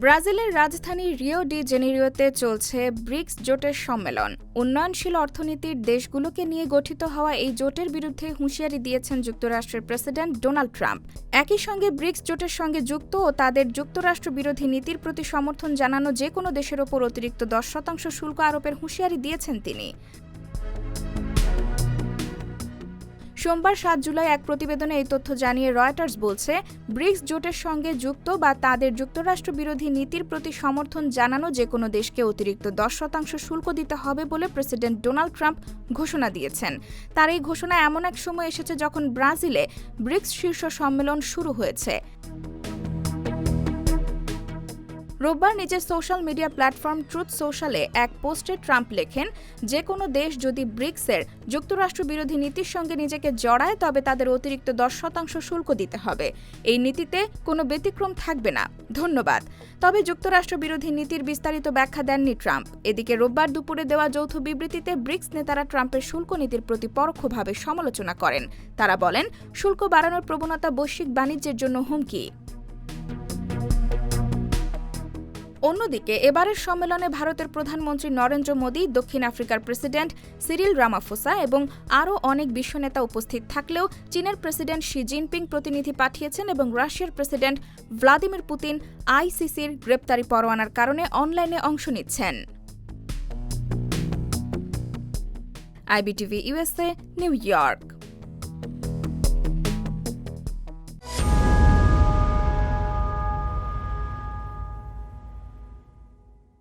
ব্রাজিলের রাজধানী Rio de জেনেরিওতে চলছে ব্রিক্স জোটের সম্মেলন। উন্নয়নশীল অর্থনীতির দেশগুলোকে নিয়ে গঠিত হওয়া এই জোটের বিরুদ্ধে হুঁশিয়ারি দিয়েছেন যুক্তরাষ্ট্রের প্রেসিডেন্ট ডোনাল্ড ট্রাম্প। একই সঙ্গে ব্রিক্স জোটের সঙ্গে যুক্ত ও তাদের যুক্তরাষ্ট্র বিরোধী নীতির প্রতি সমর্থন জানানো যে কোনো দেশের ওপর অতিরিক্ত 10% শুল্ক আরোপের হুঁশিয়ারি দিয়েছেন তিনি। সোমবার 7 জুলাই এক প্রতিবেদনে এই তথ্য জানিয়ে রয়টার্স বলছে, ব্রিক্স জোটের সঙ্গে যুক্ত বা তাদের যুক্তরাষ্ট্র বিরোধী নীতির প্রতি সমর্থন জানানো যে কোনো দেশকে অতিরিক্ত 10% শুল্ক দিতে হবে বলে প্রেসিডেন্ট ডোনাল্ড ট্রাম্প ঘোষণা দিয়েছেন। তার এই ঘোষণা এমন এক সময় এসেছে যখন ব্রাজিলে ব্রিক্স শীর্ষ সম্মেলন শুরু হয়েছে। রোববার নিজের সোশ্যাল মিডিয়া প্ল্যাটফর্ম ট্রুথ সোশ্যালে এক পোস্টে ট্রাম্প লেখেন, যে কোনো দেশ যদি ব্রিক্সের যুক্তরাষ্ট্র বিরোধী নীতির সঙ্গে নিজেকে জড়ায় তবে তাদের অতিরিক্ত 10% শুল্ক দিতে হবে। এই নীতিতে কোনো ব্যতিক্রম থাকবে না। ধন্যবাদ। তবে যুক্তরাষ্ট্র বিরোধী নীতির বিস্তারিত ব্যাখ্যা দেননি ট্রাম্প। এদিকে রোববার দুপুরে দেওয়া যৌথ বিবৃতিতে ব্রিক্স নেতারা ট্রাম্পের শুল্ক নীতির প্রতি পরোক্ষভাবে সমালোচনা করেন। তারা বলেন, শুল্ক বাড়ানোর প্রবণতা বৈশ্বিক বাণিজ্যের জন্য হুমকি। অন্যদিকে এবারের সম্মেলনে ভারতের প্রধানমন্ত্রী নরেন্দ্র মোদি, দক্ষিণ আফ্রিকার প্রেসিডেন্ট সিরিল রামাফোসা এবং আরও অনেক বিশ্বনেতা উপস্থিত থাকলেও চীনের প্রেসিডেন্ট শি জিনপিং প্রতিনিধি পাঠিয়েছেন এবং রাশিয়ার প্রেসিডেন্ট ভ্লাদিমির পুতিন আইসিসির গ্রেপ্তারি পরোয়ানার কারণে অনলাইনে অংশ নিচ্ছেন। IBTV USA, new York.